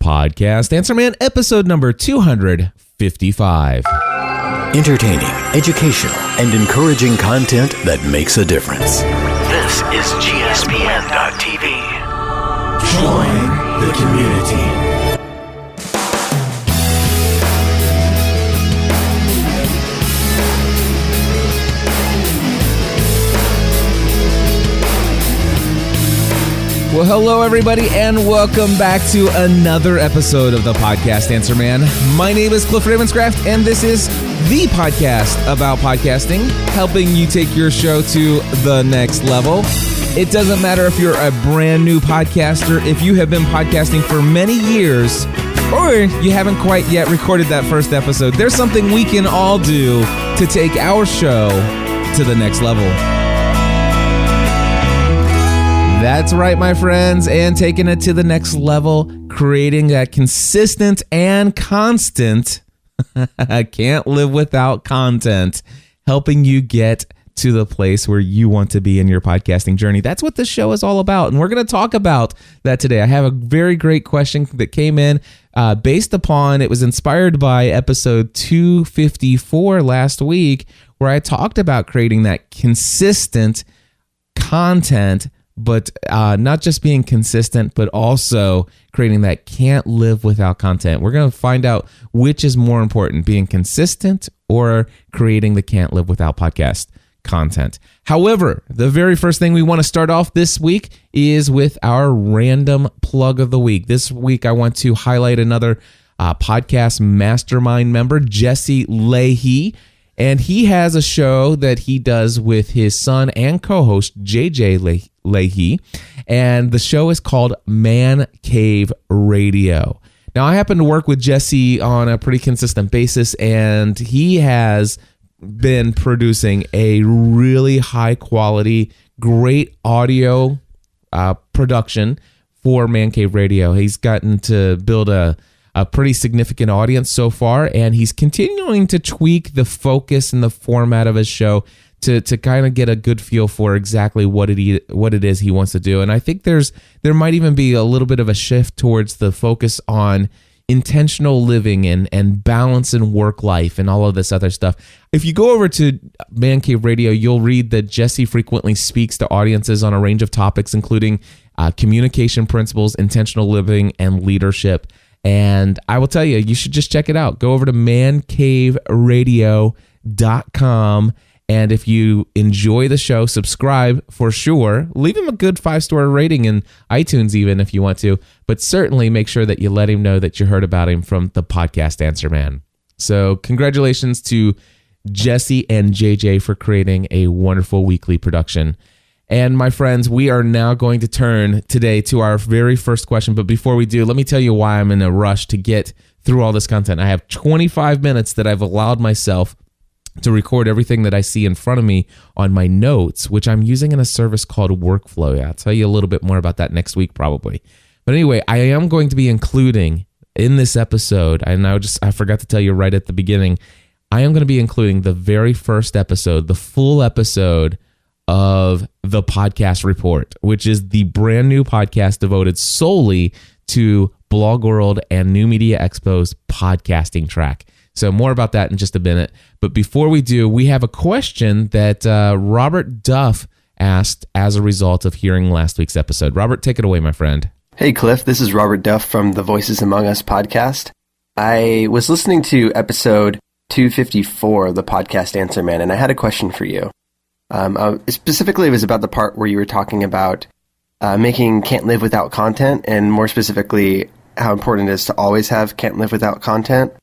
Podcast Answer Man, episode number 255. Entertaining, educational, and encouraging content that makes a difference. This is GSPN.TV. Join the community. Well, hello, everybody, and welcome back to another episode of the Podcast Answer Man. My name is Cliff Ravenscraft, and this is the podcast about podcasting, helping you take your show to the next level. It doesn't matter if you're a brand new podcaster, if you have been podcasting for many years, or you haven't quite yet recorded that first episode. There's something we can all do to take our show to the next level. That's right, my friends, and taking it to the next level, creating that consistent and constant, can't live without content, helping you get to the place where you want to be in your podcasting journey. That's what this show is all about, and we're going to talk about that today. I have a very great question that came in based upon, it was inspired by episode 254 last week, where I talked about creating that consistent content, but not just being consistent, but also creating that can't live without content. We're going to find out which is more important, being consistent or creating the can't live without podcast content. However, the very first thing we want to start off this week is with our random plug of the week. This week, I want to highlight another podcast mastermind member, Jesse Leahy. And he has a show that he does with his son and co-host, JJ Leahy. And the show is called Man Cave Radio. Now, I happen to work with Jesse on a pretty consistent basis, and he has been producing a really high quality, great audio production for Man Cave Radio. He's gotten to build a pretty significant audience so far, and he's continuing to tweak the focus and the format of his show to kind of get a good feel for exactly what it is he wants to do. And I think there might even be a little bit of a shift towards the focus on intentional living and balance in work life and all of this other stuff. If you go over to Man Cave Radio, you'll read that Jesse frequently speaks to audiences on a range of topics, including communication principles, intentional living, and leadership. And I will tell you, you should just check it out. Go over to mancaveradio.com. And if you enjoy the show, subscribe for sure. Leave him a good 5-star rating in iTunes even if you want to. But certainly make sure that you let him know that you heard about him from the Podcast Answer Man. So congratulations to Jesse and JJ for creating a wonderful weekly production. And my friends, we are now going to turn today to our very first question. But before we do, let me tell you why I'm in a rush to get through all this content. I have 25 minutes that I've allowed myself to record everything that I see in front of me on my notes, which I'm using in a service called Workflow. I'll tell you a little bit more about that next week probably. But anyway, I am going to be including in this episode, and I forgot to tell you right at the beginning, I am going to be including the very first episode, the full episode of the Podcast Report, which is the brand new podcast devoted solely to BlogWorld and New Media Expo's podcasting track. So more about that in just a minute. But before we do, we have a question that Robert Duff asked as a result of hearing last week's episode. Robert, take it away, my friend. Hey, Cliff. This is Robert Duff from the Voices Among Us podcast. I was listening to episode 254 of the Podcast Answer Man, and I had a question for you. Specifically, it was about the part where you were talking about making can't live without content, and more specifically, how important it is to always have can't live without content.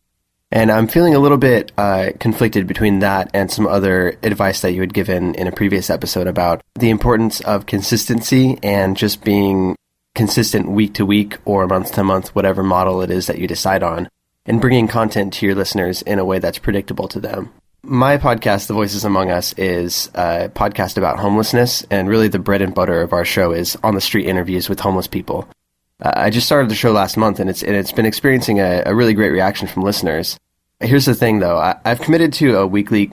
And I'm feeling a little bit conflicted between that and some other advice that you had given in a previous episode about the importance of consistency and just being consistent week to week or month to month, whatever model it is that you decide on, and bringing content to your listeners in a way that's predictable to them. My podcast, The Voices Among Us, is a podcast about homelessness, and really the bread and butter of our show is on-the-street interviews with homeless people. I just started the show last month, and it's been experiencing a really great reaction from listeners. Here's the thing, though. I've committed to a weekly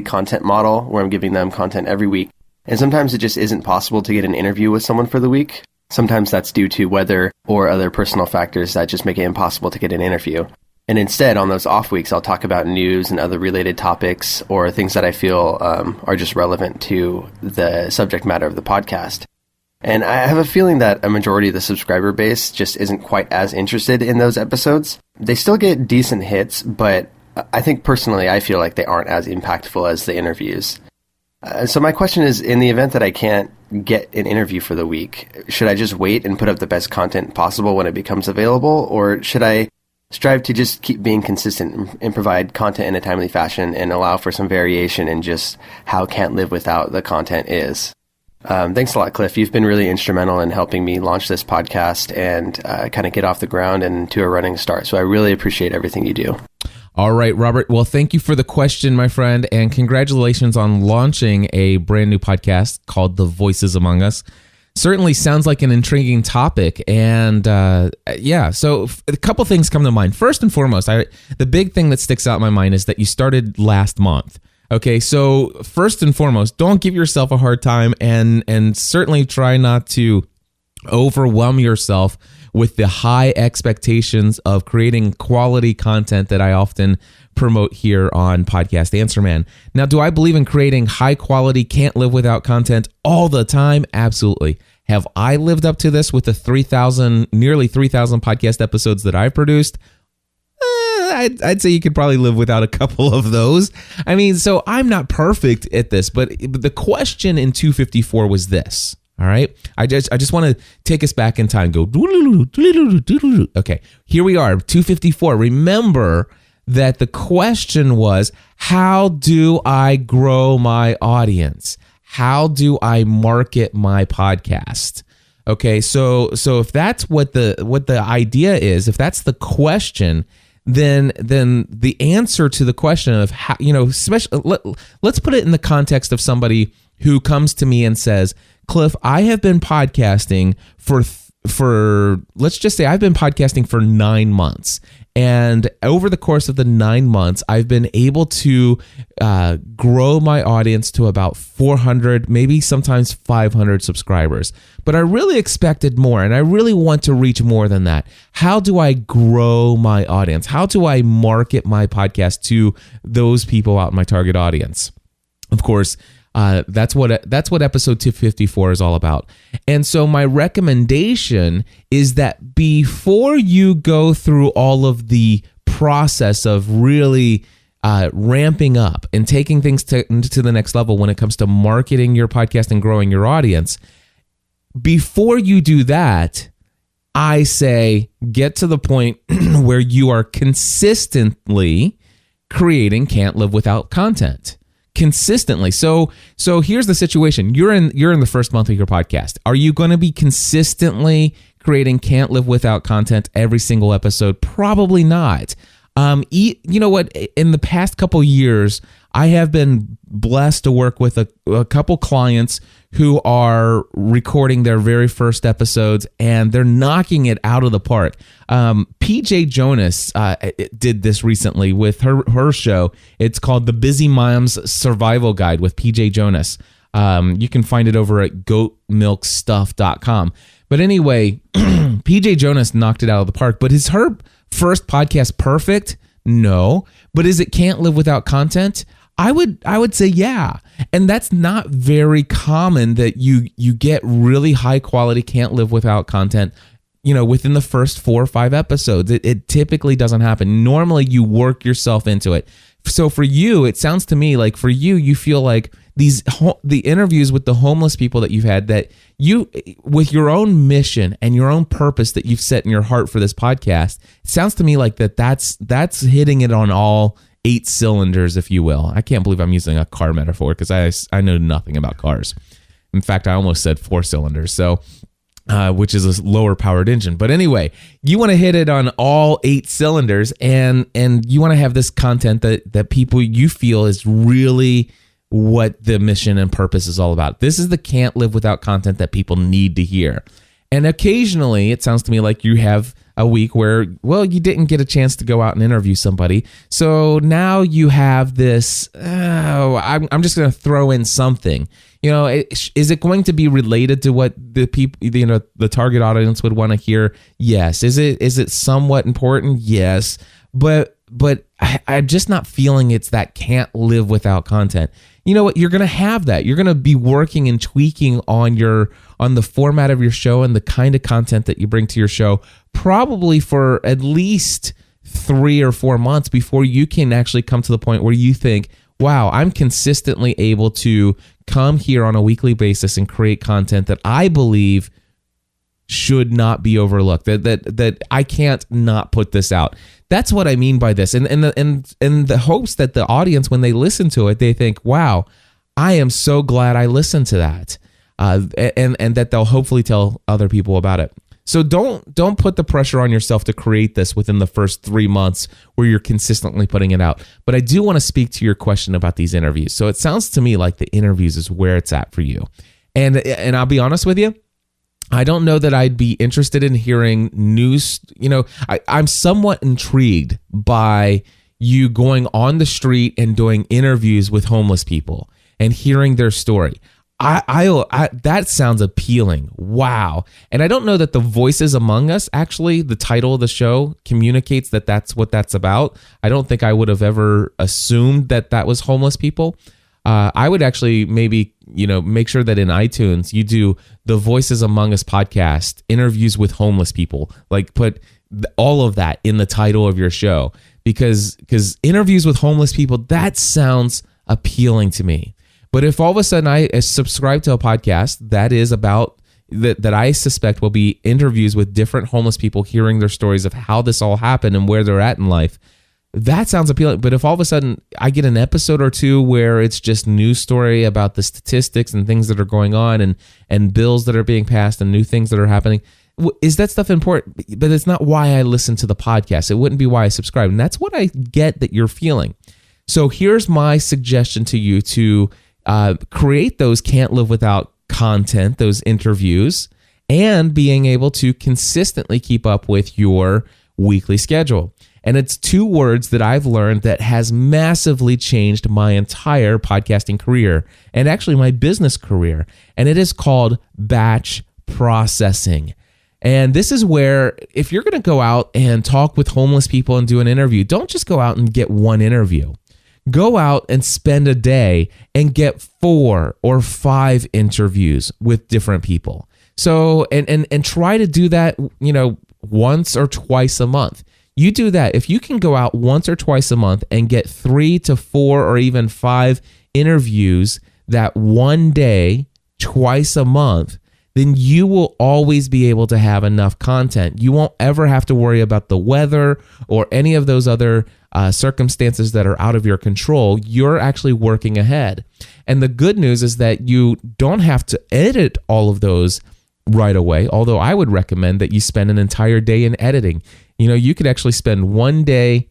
content model where I'm giving them content every week, and sometimes it just isn't possible to get an interview with someone for the week. Sometimes that's due to weather or other personal factors that just make it impossible to get an interview. And instead, on those off weeks, I'll talk about news and other related topics or things that I feel are just relevant to the subject matter of the podcast. And I have a feeling that a majority of the subscriber base just isn't quite as interested in those episodes. They still get decent hits, but I think personally, I feel like they aren't as impactful as the interviews. So my question is, in the event that I can't get an interview for the week, should I just wait and put up the best content possible when it becomes available? Or should I strive to just keep being consistent and provide content in a timely fashion and allow for some variation in just how Can't Live Without the content is? Thanks a lot, Cliff. You've been really instrumental in helping me launch this podcast and kind of get off the ground and to a running start. So I really appreciate everything you do. All right, Robert. Well, thank you for the question, my friend, and congratulations on launching a brand new podcast called The Voices Among Us. Certainly sounds like an intriguing topic. And so a couple things come to mind. First and foremost, the big thing that sticks out in my mind is that you started last month. Okay, so first and foremost, don't give yourself a hard time and certainly try not to overwhelm yourself with the high expectations of creating quality content that I often promote here on Podcast Answer Man. Now, do I believe in creating high quality, can't live without content all the time? Absolutely. Have I lived up to this with the nearly 3,000 podcast episodes that I've produced? I'd say you could probably live without a couple of those. I mean, so I'm not perfect at this, but the question in 254 was this. All right. I just want to take us back in time. Go. Okay. Here we are. 254. Remember that the question was, how do I grow my audience? How do I market my podcast? Okay. So if that's what the idea is, if that's the question, then the answer to the question of how, let's put it in the context of somebody who comes to me and says, Cliff, I have been podcasting for let's just say I've been podcasting for 9 months. And over the course of the 9 months, I've been able to grow my audience to about 400, maybe sometimes 500 subscribers. But I really expected more, and I really want to reach more than that. How do I grow my audience? How do I market my podcast to those people out in my target audience? Of course, that's what episode 254 is all about. And so my recommendation is that before you go through all of the process of really ramping up and taking things to the next level when it comes to marketing your podcast and growing your audience, before you do that, I say get to the point where you are consistently creating Can't Live Without content. Consistently. So here's the situation. You're in the first month of your podcast. Are you going to be consistently creating Can't Live Without content every single episode? Probably not. You know what? In the past couple years, I have been blessed to work with a couple clients who are recording their very first episodes, and they're knocking it out of the park. PJ Jonas did this recently with her show. It's called The Busy Mom's Survival Guide with PJ Jonas. You can find it over at goatmilkstuff.com. But anyway, PJ Jonas knocked it out of the park. But is her first podcast perfect? No. But is it Can't Live Without content? I would say yeah. And that's not very common that you get really high quality Can't Live Without content, within the first 4 or 5 episodes. It typically doesn't happen. Normally you work yourself into it. So for you, it sounds to me like for you feel like the interviews with the homeless people that you've had, that you, with your own mission and your own purpose that you've set in your heart for this podcast, it sounds to me like that's hitting it on all 8 cylinders, if you will. I can't believe I'm using a car metaphor because I know nothing about cars. In fact, I almost said 4 cylinders, so which is a lower powered engine. But anyway, you want to hit it on all 8 cylinders, and you want to have this content that people you feel is really what the mission and purpose is all about. This is the Can't Live Without content that people need to hear. And occasionally it sounds to me like you have a week where, well, you didn't get a chance to go out and interview somebody. So now you have this, I'm just going to throw in something. Is it going to be related to what the people, the target audience would want to hear? Yes. Is it somewhat important? Yes. But I'm just not feeling it's that can't live without content. You know what? You're going to have that. You're going to be working and tweaking on the format of your show and the kind of content that you bring to your show, probably for at least 3 or 4 months before you can actually come to the point where you think, wow, I'm consistently able to come here on a weekly basis and create content that I believe should not be overlooked, that I can't not put this out. That's what I mean by this. And the hopes that the audience, when they listen to it, they think, wow, I am so glad I listened to that. And that they'll hopefully tell other people about it. So don't put the pressure on yourself to create this within the first 3 months where you're consistently putting it out. But I do want to speak to your question about these interviews. So it sounds to me like the interviews is where it's at for you. And I'll be honest with you, I don't know that I'd be interested in hearing news. I'm somewhat intrigued by you going on the street and doing interviews with homeless people and hearing their story. That sounds appealing. Wow. And I don't know that the Voices Among Us, actually, the title of the show communicates that that's what that's about. I don't think I would have ever assumed that was homeless people. I would actually maybe, make sure that in iTunes you do the Voices Among Us podcast, interviews with homeless people, like put all of that in the title of your show, because interviews with homeless people, that sounds appealing to me. But if all of a sudden I subscribe to a podcast that is about that I suspect will be interviews with different homeless people, hearing their stories of how this all happened and where they're at in life, that sounds appealing. But if all of a sudden I get an episode or two where it's just news story about the statistics and things that are going on and bills that are being passed and new things that are happening, is that stuff important? But it's not why I listen to the podcast. It wouldn't be why I subscribe. And that's what I get that you're feeling. So here's my suggestion to you to create those can't live without content, those interviews, and being able to consistently keep up with your weekly schedule. And it's 2 words that I've learned that has massively changed my entire podcasting career and actually my business career. And it is called batch processing. And this is where, if you're going to go out and talk with homeless people and do an interview, don't just go out and get one interview. Go out and spend a day and get 4 or 5 interviews with different people. So, and try to do that, once or twice a month. You do that. If you can go out once or twice a month and get 3 to 4 or even 5 interviews that one day, twice a month, then you will always be able to have enough content. You won't ever have to worry about the weather or any of those other circumstances that are out of your control. You're actually working ahead. And the good news is that you don't have to edit all of those right away, although I would recommend that you spend an entire day in editing. You could actually spend one day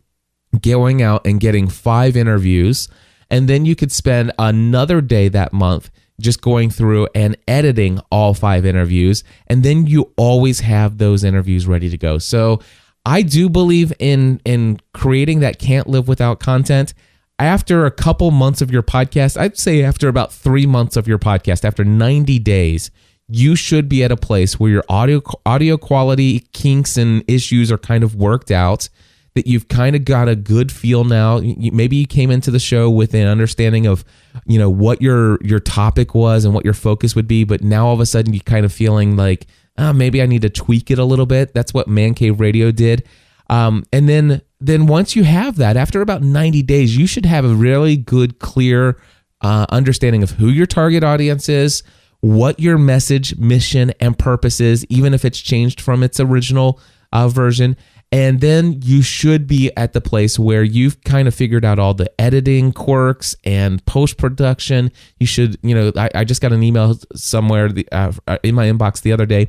going out and getting 5 interviews, and then you could spend another day that month just going through and editing all 5 interviews, and then you always have those interviews ready to go. So I do believe in creating that can't live without content. After a couple months of your podcast, I'd say after about 3 months of your podcast, after 90 days, you should be at a place where your audio quality kinks and issues are kind of worked out, that you've kind of got a good feel now. Maybe you came into the show with an understanding of, what your topic was and what your focus would be, but now all of a sudden you're kind of feeling like, maybe I need to tweak it a little bit. That's what Man Cave Radio did. And then once you have that, after about 90 days, you should have a really good, clear understanding of who your target audience is, what your message, mission, and purpose is, even if it's changed from its original version. And then you should be at the place where you've kind of figured out all the editing quirks and post-production. You should, I just got an email somewhere in my inbox the other day.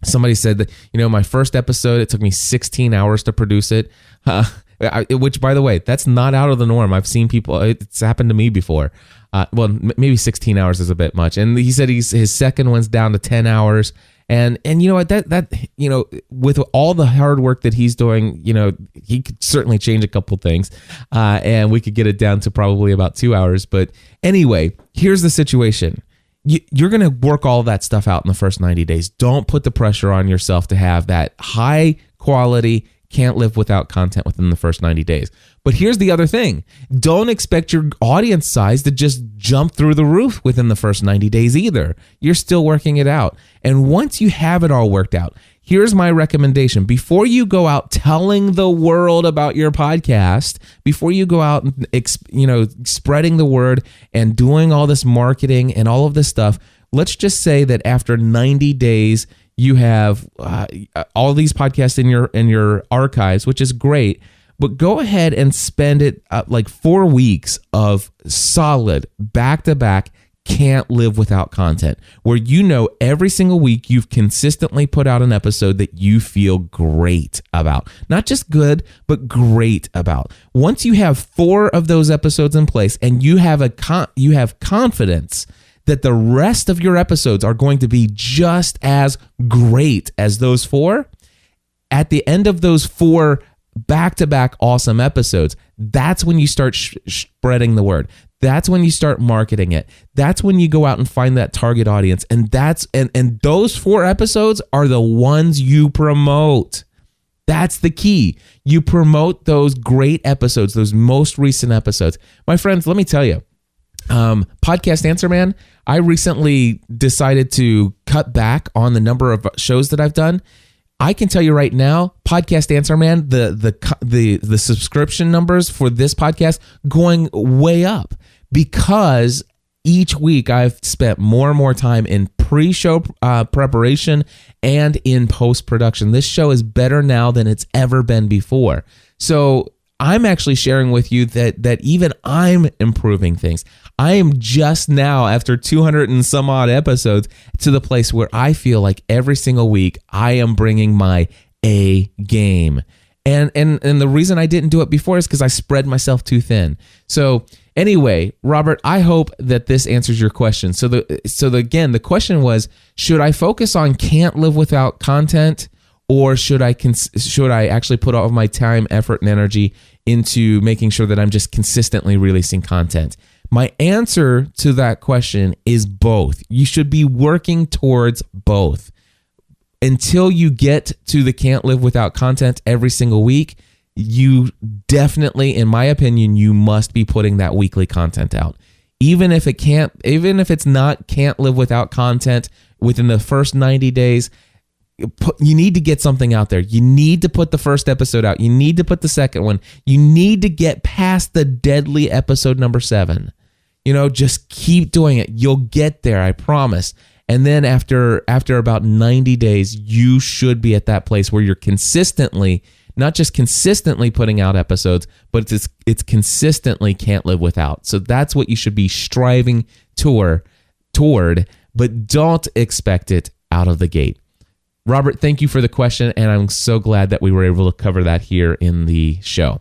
Somebody said that, my first episode, it took me 16 hours to produce it, which, by the way, that's not out of the norm. I've seen people, it's happened to me before. Maybe 16 hours is a bit much. And he said his second one's down to 10 hours. And you know what, that you know, with all the hard work that he's doing, you know, he could certainly change a couple things, and we could get it down to probably about 2 hours. But anyway, here's the situation. You're going to work all that stuff out in the first 90 days. Don't put the pressure on yourself to have that high quality, can't live without content within the first 90 days. But here's the other thing. Don't expect your audience size to just jump through the roof within the first 90 days either. You're still working it out. And once you have it all worked out, here's my recommendation. Before you go out telling the world about your podcast, before you go out and, you know, spreading the word and doing all this marketing and all of this stuff, let's just say that after 90 days, you have all these podcasts in your archives, which is great. But go ahead and spend it like 4 weeks of solid back-to-back can't live without content, where you know every single week you've consistently put out an episode that you feel great about. Not just good, but great about. Once you have 4 of those episodes in place and you have confidence that the rest of your episodes are going to be just as great as those 4, at the end of those 4 back-to-back awesome episodes, that's when you start spreading the word. That's when you start marketing it. That's when you go out and find that target audience. And and those 4 episodes are the ones you promote. That's the key. You promote those great episodes, those most recent episodes. My friends, let me tell you, Podcast Answer Man, I recently decided to cut back on the number of shows that I've done. I can tell you right now, Podcast Answer Man, the subscription numbers for this podcast going way up, because each week I've spent more and more time in pre-show preparation and in post-production. This show is better now than it's ever been before. So I'm actually sharing with you that even I'm improving things. I am just now, after 200 and some odd episodes, to the place where I feel like every single week I am bringing my A game. And the reason I didn't do it before is because I spread myself too thin. So anyway, Robert, I hope that this answers your question. So again, the question was, should I focus on can't live without content, or should I actually put all of my time, effort, and energy into making sure that I'm just consistently releasing content? My answer to that question is both. You should be working towards both. Until you get to the can't live without content every single week, you definitely, in my opinion, you must be putting that weekly content out. Even if it's not can't live without content within the first 90 days, you need to get something out there. You need to put the first episode out. You need to put the second one. You need to get past the deadly episode number 7. You know, just keep doing it. You'll get there, I promise. And then after about 90 days, you should be at that place where you're consistently, not just consistently putting out episodes, but it's consistently can't live without. So that's what you should be striving toward, but don't expect it out of the gate. Robert, thank you for the question, and I'm so glad that we were able to cover that here in the show.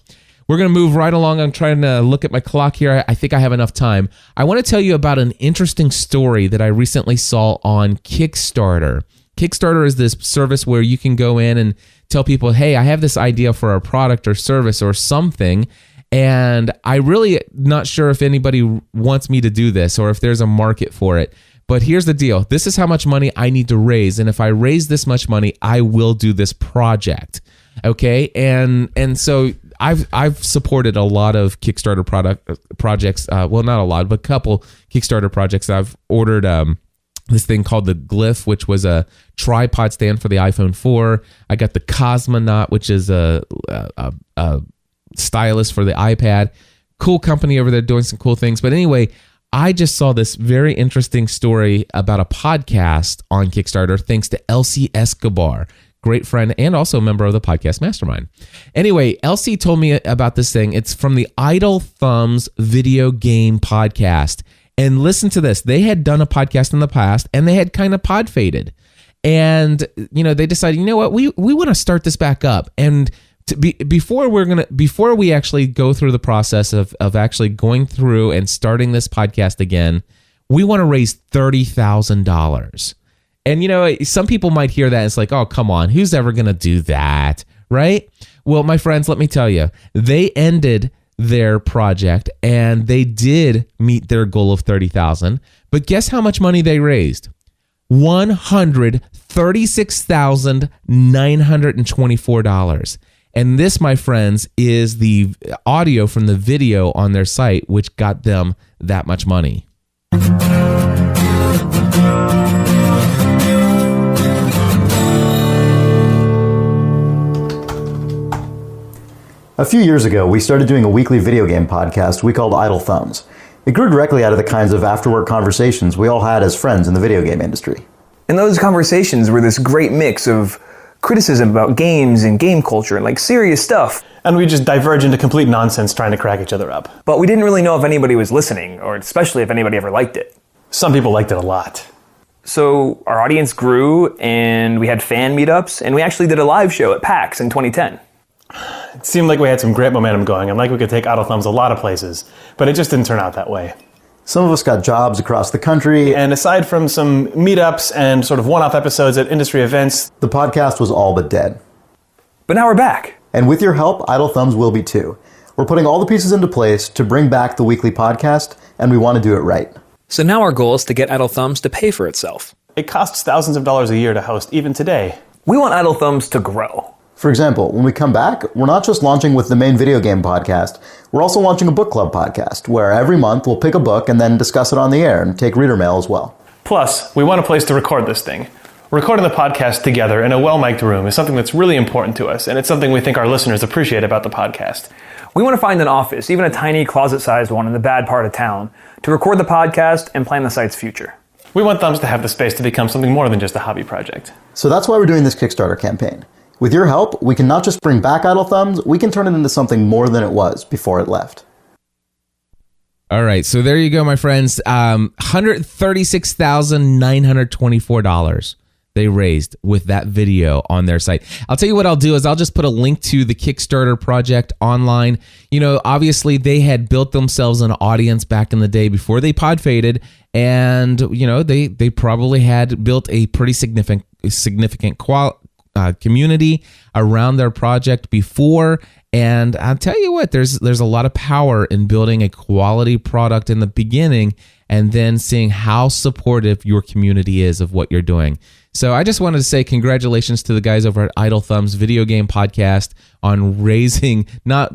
We're going to move right along. I'm trying to look at my clock here. I think I have enough time. I want to tell you about an interesting story that I recently saw on Kickstarter. Kickstarter is this service where you can go in and tell people, hey, I have this idea for a product or service or something, and I really not sure if anybody wants me to do this or if there's a market for it. But here's the deal. This is how much money I need to raise. And if I raise this much money, I will do this project. Okay. And so I've supported a lot of Kickstarter projects. Well, not a lot, but a couple Kickstarter projects. I've ordered this thing called the Glyph, which was a tripod stand for the iPhone 4. I got the Cosmonaut, which is a stylus for the iPad. Cool company over there doing some cool things. But anyway, I just saw this very interesting story about a podcast on Kickstarter thanks to Elsie Escobar, great friend and also a member of the Podcast Mastermind. Anyway, Elsie told me about this thing. It's from the Idle Thumbs video game podcast. And listen to this. They had done a podcast in the past and they had kind of pod faded. And, you know, they decided, you know what, we want to start this back up. And before we actually go through the process of actually going through and starting this podcast again, we want to raise $30,000. And, some people might hear that. And it's like, oh, come on. Who's ever going to do that? Right? Well, my friends, let me tell you, they ended their project and they did meet their goal of $30,000. But guess how much money they raised? $136,924. And this, my friends, is the audio from the video on their site, which got them that much money. A few years ago, we started doing a weekly video game podcast we called Idle Thumbs. It grew directly out of the kinds of after-work conversations we all had as friends in the video game industry. And those conversations were this great mix of criticism about games and game culture and serious stuff. And we just diverge into complete nonsense trying to crack each other up. But we didn't really know if anybody was listening, or especially if anybody ever liked it. Some people liked it a lot. So our audience grew, and we had fan meetups, and we actually did a live show at PAX in 2010. It seemed like we had some great momentum going, and like we could take Idle Thumbs a lot of places, but it just didn't turn out that way. Some of us got jobs across the country. And aside from some meetups and sort of one-off episodes at industry events, the podcast was all but dead. But now we're back. And with your help, Idle Thumbs will be too. We're putting all the pieces into place to bring back the weekly podcast, and we want to do it right. So now our goal is to get Idle Thumbs to pay for itself. It costs thousands of dollars a year to host, even today. We want Idle Thumbs to grow. For example, when we come back, we're not just launching with the main video game podcast, we're also launching a book club podcast, where every month we'll pick a book and then discuss it on the air and take reader mail as well. Plus, we want a place to record this thing. Recording the podcast together in a well-mic'd room is something that's really important to us, and it's something we think our listeners appreciate about the podcast. We want to find an office, even a tiny closet-sized one in the bad part of town, to record the podcast and plan the site's future. We want Thumbs to have the space to become something more than just a hobby project. So that's why we're doing this Kickstarter campaign. With your help, we can not just bring back Idle Thumbs, we can turn it into something more than it was before it left. All right, so there you go, my friends. $136,924 they raised with that video on their site. I'll tell you what I'll do is I'll just put a link to the Kickstarter project online. Obviously they had built themselves an audience back in the day before they pod faded, and they probably had built a pretty significant community around their project before. And I'll tell you what, there's a lot of power in building a quality product in the beginning and then seeing how supportive your community is of what you're doing. So I just wanted to say congratulations to the guys over at Idle Thumbs Video Game Podcast on raising not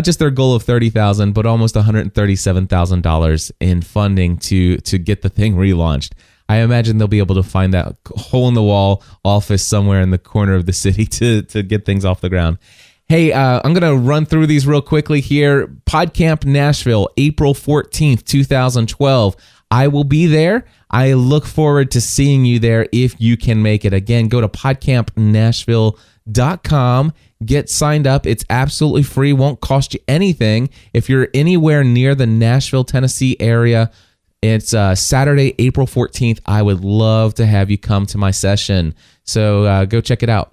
just their goal of $30,000, but almost $137,000 in funding to get the thing relaunched. I imagine they'll be able to find that hole-in-the-wall office somewhere in the corner of the city to get things off the ground. Hey, I'm going to run through these real quickly here. PodCamp Nashville, April 14th, 2012. I will be there. I look forward to seeing you there if you can make it. Again, go to podcampnashville.com. Get signed up. It's absolutely free. Won't cost you anything. If you're anywhere near the Nashville, Tennessee area, it's Saturday, April 14th. I would love to have you come to my session. So go check it out.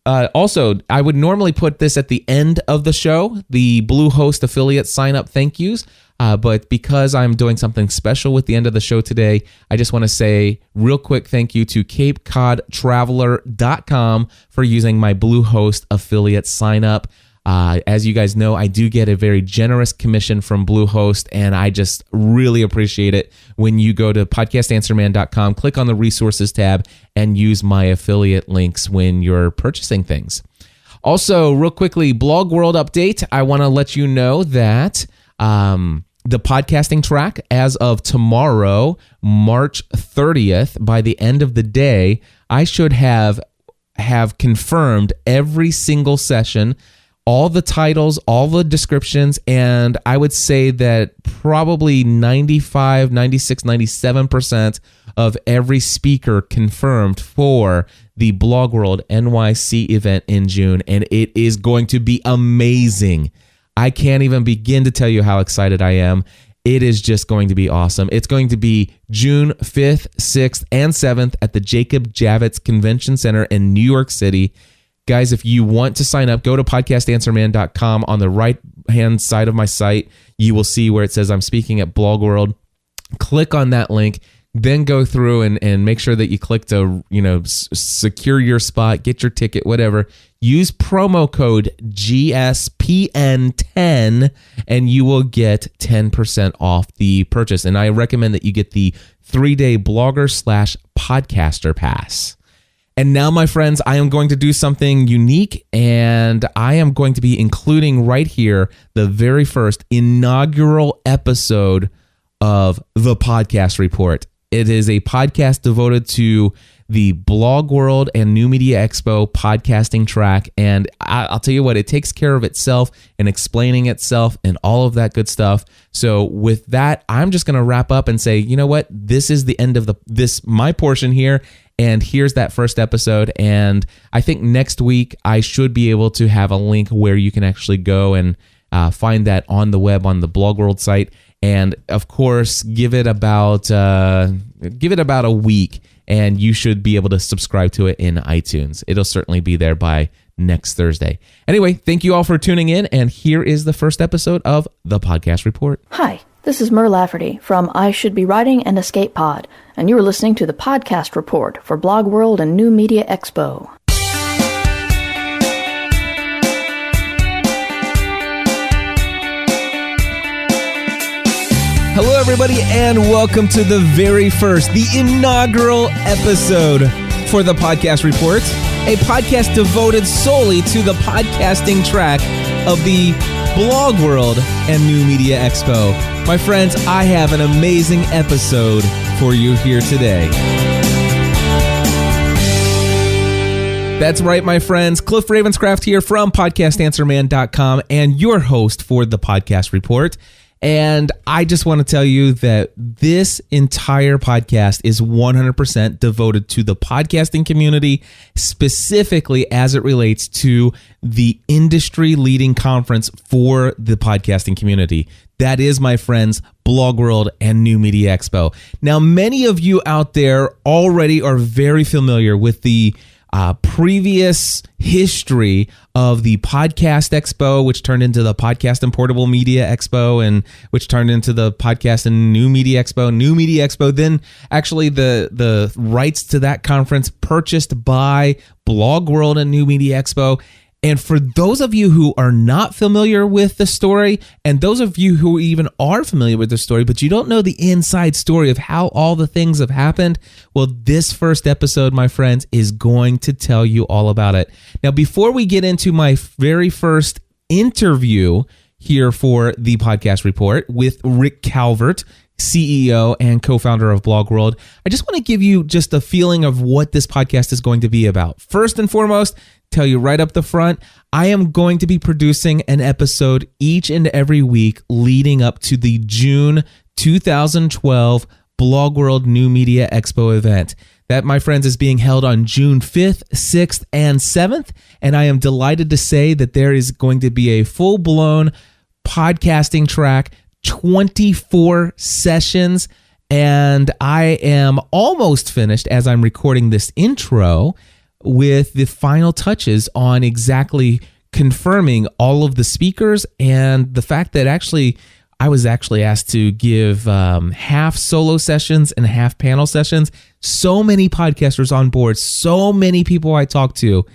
Also, I would normally put this at the end of the show, the Bluehost affiliate sign-up thank yous. But because I'm doing something special with the end of the show today, I just want to say real quick thank you to CapeCodTraveler.com for using my Bluehost affiliate sign-up. As you guys know, I do get a very generous commission from Bluehost, and I just really appreciate it when you go to podcastanswerman.com, click on the resources tab, and use my affiliate links when you're purchasing things. Also, real quickly, BlogWorld update. I want to let you know that the podcasting track, as of tomorrow, March 30th, by the end of the day, I should have confirmed every single session, all the titles, all the descriptions, and I would say that probably 95, 96, 97% of every speaker confirmed for the BlogWorld NYC event in June, and it is going to be amazing. I can't even begin to tell you how excited I am. It is just going to be awesome. It's going to be June 5th, 6th, and 7th at the Jacob Javits Convention Center in New York City. Guys, if you want to sign up, go to podcastanswerman.com. On the right-hand side of my site, you will see where it says I'm speaking at BlogWorld. Click on that link. then go through and make sure that you click to, secure your spot, get your ticket, whatever. Use promo code GSPN10 and you will get 10% off the purchase. And I recommend that you get the 3-day blogger/podcaster pass. And now, my friends, I am going to do something unique, and I am going to be including right here the very first inaugural episode of the Podcast Report. It is a podcast devoted to the BlogWorld and New Media Expo podcasting track. And I'll tell you what, it takes care of itself and explaining itself and all of that good stuff. So with that, I'm just going to wrap up and say, you know what? This is the end of my portion here. And here's that first episode. And I think next week I should be able to have a link where you can actually go and find that on the web, on the BlogWorld site. And of course, give it about a week, and you should be able to subscribe to it in iTunes. It'll certainly be there by next Thursday. Anyway, thank you all for tuning in, and here is the first episode of the Podcast Report. Hi, this is Mur Lafferty from I Should Be Writing and Escape Pod, and you are listening to the Podcast Report for BlogWorld and New Media Expo. Hello, everybody, and welcome to the inaugural episode for the Podcast Report, a podcast devoted solely to the podcasting track of the BlogWorld and New Media Expo. My friends, I have an amazing episode for you here today. That's right, my friends. Cliff Ravenscraft here from podcastanswerman.com and your host for the Podcast Report. And I just want to tell you that this entire podcast is 100% devoted to the podcasting community, specifically as it relates to the industry-leading conference for the podcasting community. That is, my friends, BlogWorld and New Media Expo. Now, many of you out there already are very familiar with the previous history of the Podcast Expo, which turned into the Podcast and Portable Media Expo, and which turned into the Podcast and New Media Expo. Then actually the rights to that conference purchased by BlogWorld and New Media Expo. And for those of you who are not familiar with the story, and those of you who even are familiar with the story, but you don't know the inside story of how all the things have happened, well, this first episode, my friends, is going to tell you all about it. Now, before we get into my very first interview here for the Podcast Report with Rick Calvert, CEO and co-founder of BlogWorld, I just want to give you just a feeling of what this podcast is going to be about. First and foremost, tell you right up the front, I am going to be producing an episode each and every week leading up to the June 2012 BlogWorld New Media Expo event. That, my friends, is being held on June 5th, 6th, and 7th. And I am delighted to say that there is going to be a full-blown podcasting track, 24 sessions. And I am almost finished as I'm recording this intro with the final touches on exactly confirming all of the speakers and the fact that I was asked to give half solo sessions and half panel sessions. So many podcasters on board, so many people I talked to.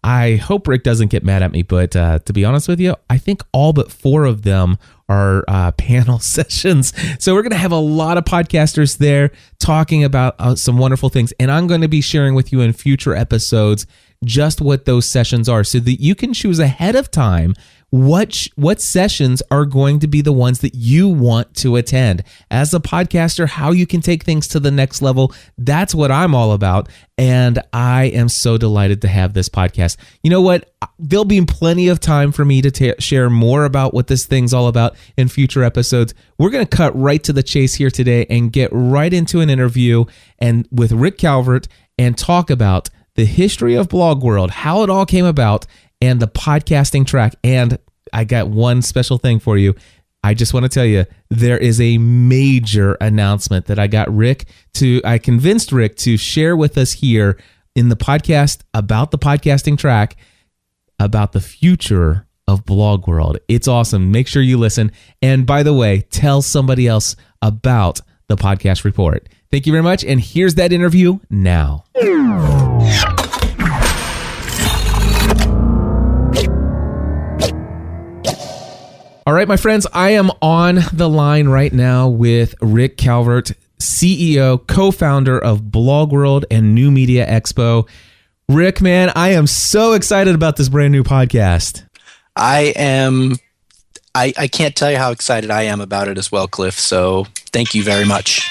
I hope Rick doesn't get mad at me, but to be honest with you, I think all but 4 of them are panel sessions. So we're going to have a lot of podcasters there talking about some wonderful things. And I'm going to be sharing with you in future episodes just what those sessions are so that you can choose ahead of time what sessions are going to be the ones that you want to attend. As a podcaster, how you can take things to the next level, that's what I'm all about. And I am so delighted to have this podcast. You know what? There'll be plenty of time for me to share more about what this thing's all about in future episodes. We're going to cut right to the chase here today and get right into an interview and with Rick Calvert and talk about the history of BlogWorld, how it all came about, and the podcasting track. And I got one special thing for you. I just want to tell you, there is a major announcement that I convinced Rick to share with us here in the podcast about the podcasting track, about the future of BlogWorld. It's awesome. Make sure you listen. And by the way, tell somebody else about the Podcast Report. Thank you very much. And here's that interview now. All right, my friends, I am on the line right now with Rick Calvert, CEO, co-founder of BlogWorld and New Media Expo. Rick, man, I am so excited about this brand new podcast. I can't tell you how excited I am about it as well, Cliff. So thank you very much.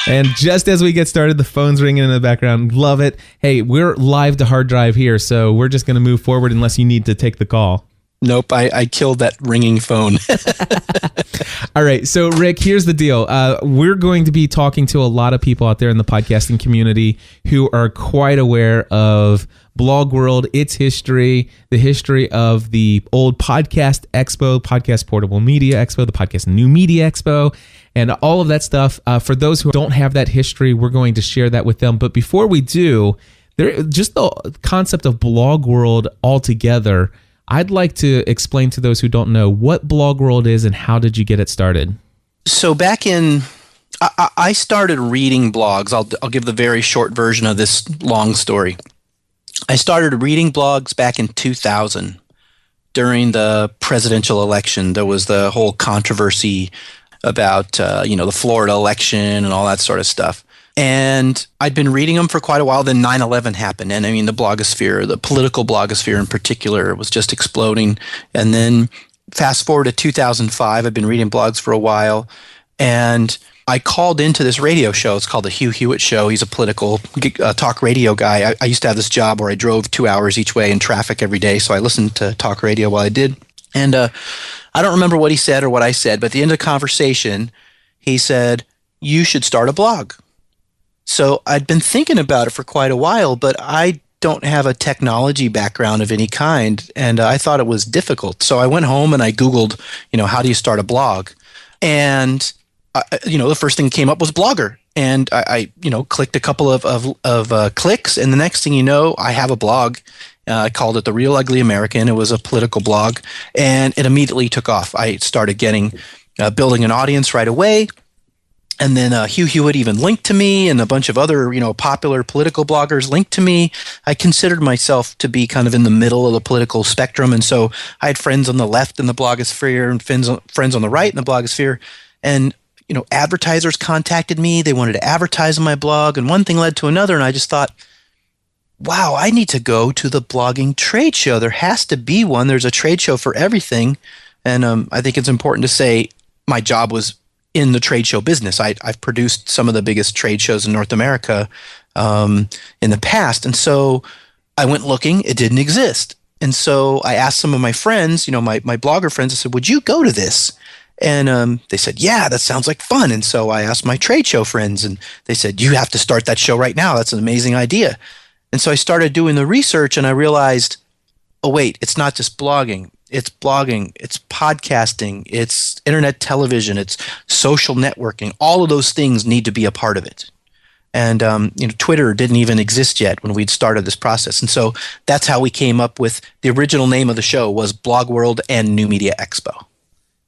And just as we get started, the phone's ringing in the background. Love it. Hey, we're live to hard drive here, so we're just going to move forward unless you need to take the call. Nope, I killed that ringing phone. All right, so Rick, here's the deal. We're going to be talking to a lot of people out there in the podcasting community who are quite aware of BlogWorld, its history, the history of the old Podcast Expo, Podcast Portable Media Expo, the Podcast New Media Expo, and all of that stuff. For those who don't have that history, we're going to share that with them. But before we do, just the concept of BlogWorld altogether, I'd like to explain to those who don't know what BlogWorld is and how did you get it started? So back in, I started reading blogs. I'll give the very short version of this long story. I started reading blogs back in 2000 during the presidential election. There was the whole controversy about the Florida election and all that sort of stuff. And I'd been reading them for quite a while. Then 9/11 happened. And I mean, the blogosphere, the political blogosphere in particular, was just exploding. And then fast forward to 2005, I've been reading blogs for a while. And I called into this radio show. It's called the Hugh Hewitt Show. He's a political talk radio guy. I used to have this job where I drove 2 hours each way in traffic every day. So I listened to talk radio while I did. And I don't remember what he said or what I said, but at the end of the conversation, he said, "You should start a blog." So I'd been thinking about it for quite a while, but I don't have a technology background of any kind, and I thought it was difficult. So I went home and I Googled, how do you start a blog? And, the first thing that came up was Blogger. And I clicked a couple of clicks, and the next thing you know, I have a blog. I called it The Real Ugly American. It was a political blog, and it immediately took off. I started building an audience right away. And then Hugh Hewitt even linked to me, and a bunch of other, popular political bloggers linked to me. I considered myself to be kind of in the middle of the political spectrum. And so I had friends on the left in the blogosphere and friends on the right in the blogosphere. And, advertisers contacted me. They wanted to advertise on my blog. And one thing led to another. And I just thought, wow, I need to go to the blogging trade show. There has to be one. There's a trade show for everything. And I think it's important to say my job was in the trade show business. I've produced some of the biggest trade shows in North America in the past. And so I went looking. It didn't exist. And so I asked some of my friends, my blogger friends, I said, would you go to this? And they said, yeah, that sounds like fun. And so I asked my trade show friends, and they said, you have to start that show right now. That's an amazing idea. And so I started doing the research, and I realized, oh, wait, it's not just blogging. It's blogging, it's podcasting, it's internet television, it's social networking. All of those things need to be a part of it. And Twitter didn't even exist yet when we'd started this process. And so that's how we came up with the original name of the show was BlogWorld and New Media Expo.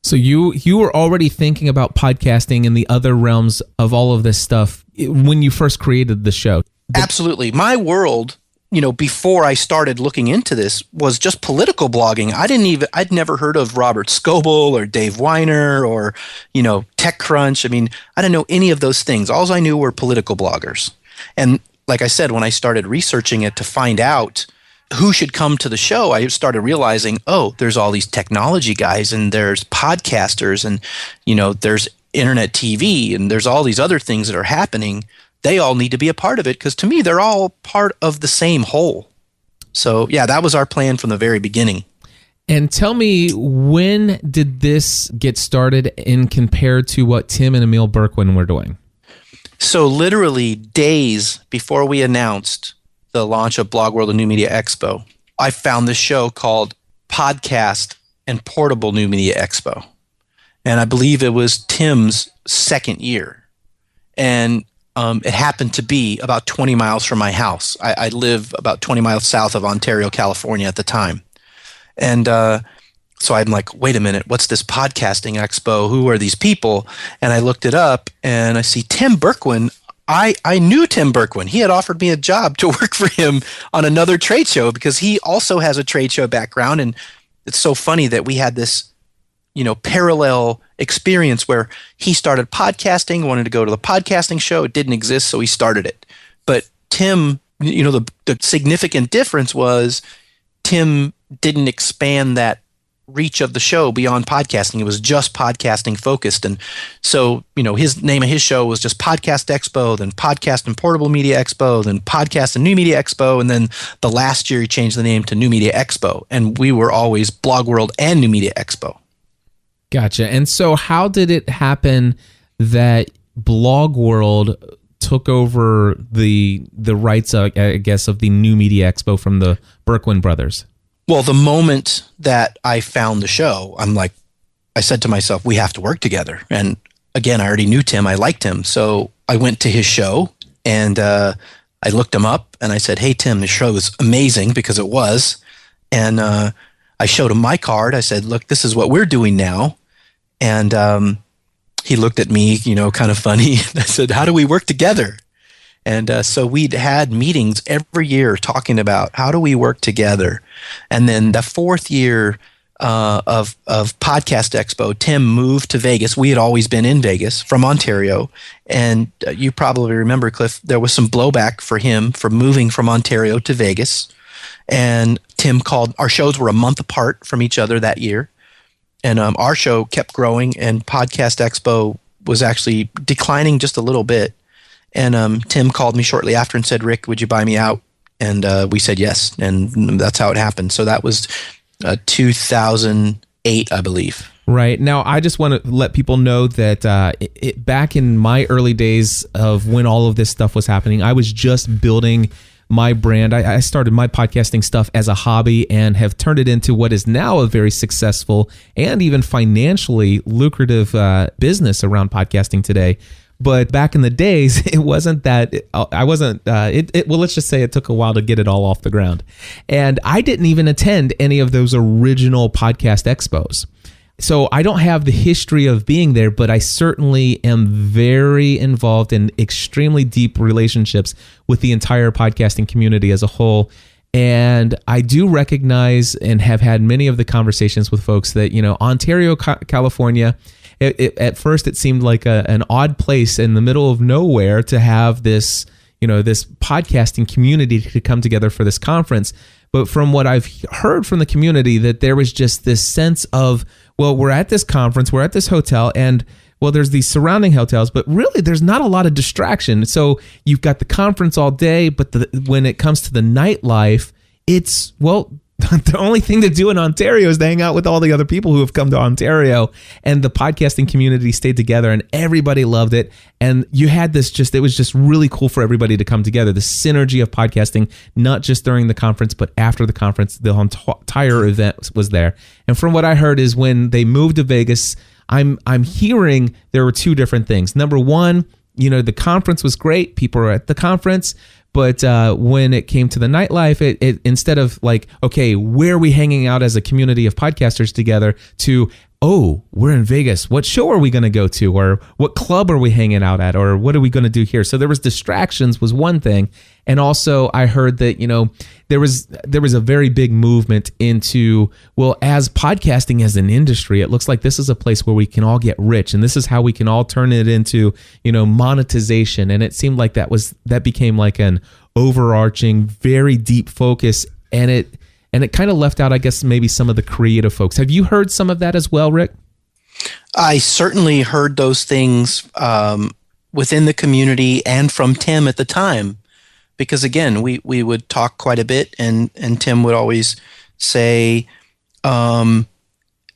So you were already thinking about podcasting and the other realms of all of this stuff when you first created the show. Absolutely. My world, before I started looking into this was just political blogging. I'd never heard of Robert Scoble or Dave Weiner or, TechCrunch. I mean, I didn't know any of those things. All I knew were political bloggers. And like I said, when I started researching it to find out who should come to the show, I started realizing, oh, there's all these technology guys, and there's podcasters, and, there's internet TV, and there's all these other things that are happening. They all need to be a part of it because to me, they're all part of the same whole. So yeah, that was our plan from the very beginning. And tell me, when did this get started in compared to what Tim and Emil Berkwin were doing? So literally days before we announced the launch of BlogWorld and New Media Expo, I found this show called Podcast and Portable New Media Expo. And I believe it was Tim's second year. And it happened to be about 20 miles from my house. I live about 20 miles south of Ontario, California at the time. And so I'm like, wait a minute, what's this podcasting expo? Who are these people? And I looked it up, and I see Tim Berkwin I knew Tim Berkwin. He had offered me a job to work for him on another trade show because he also has a trade show background. And it's so funny that we had this, parallel experience where he started podcasting, wanted to go to the podcasting show. It didn't exist, so he started it. But Tim, the significant difference was Tim didn't expand that reach of the show beyond podcasting. It was just podcasting focused. And so, his name of his show was just Podcast Expo, then Podcast and Portable Media Expo, then Podcast and New Media Expo. And then the last year he changed the name to New Media Expo. And we were always BlogWorld and New Media Expo. Gotcha. And so how did it happen that BlogWorld took over the rights, I guess, of the New Media Expo from the Berkwin brothers? Well, the moment that I found the show, I said to myself, we have to work together. And again, I already knew Tim. I liked him. So I went to his show and I looked him up and I said, hey, Tim, the show is amazing, because it was. And I showed him my card. I said, look, this is what we're doing now. And he looked at me, kind of funny. I said, how do we work together? And so we'd had meetings every year talking about how do we work together. And then the fourth year of Podcast Expo, Tim moved to Vegas. We had always been in Vegas from Ontario. And you probably remember, Cliff, there was some blowback for him for moving from Ontario to Vegas. And Tim called. Our shows were a month apart from each other that year. And our show kept growing, and Podcast Expo was actually declining just a little bit. And Tim called me shortly after and said, Rick, would you buy me out? And we said yes, and that's how it happened. So that was 2008, I believe. Right. Now, I just want to let people know that back in my early days of when all of this stuff was happening, I was just building my brand. I started my podcasting stuff as a hobby and have turned it into what is now a very successful and even financially lucrative business around podcasting today. But back in the days, it wasn't that. I wasn't. Well, let's just say it took a while to get it all off the ground, and I didn't even attend any of those original podcast expos. So I don't have the history of being there, but I certainly am very involved in extremely deep relationships with the entire podcasting community as a whole. And I do recognize and have had many of the conversations with folks that, Ontario, California, at first it seemed like an odd place in the middle of nowhere to have this, this podcasting community to come together for this conference. But from what I've heard from the community, that there was just this sense of, well, we're at this conference, we're at this hotel, and well, there's these surrounding hotels, but really there's not a lot of distraction. So you've got the conference all day, but when it comes to the nightlife, it's, well, the only thing to do in Ontario is to hang out with all the other people who have come to Ontario, and the podcasting community stayed together and everybody loved it. And you had it was just really cool for everybody to come together. The synergy of podcasting, not just during the conference, but after the conference, the entire event was there. And from what I heard is when they moved to Vegas, I'm hearing there were two different things. Number one, the conference was great. People were at the conference. But when it came to the nightlife, it instead of like, okay, where are we hanging out as a community of podcasters together, to, oh, we're in Vegas. What show are we going to go to? Or what club are we hanging out at? Or what are we going to do here? So there was distractions was one thing. And also I heard that, there was a very big movement into, well, as podcasting as an industry, it looks like this is a place where we can all get rich. And this is how we can all turn it into, monetization. And it seemed like that became like an overarching, very deep focus. And it kind of left out, I guess, maybe some of the creative folks. Have you heard some of that as well, Rick? I certainly heard those things within the community and from Tim at the time, because again, we would talk quite a bit, and Tim would always say, I'm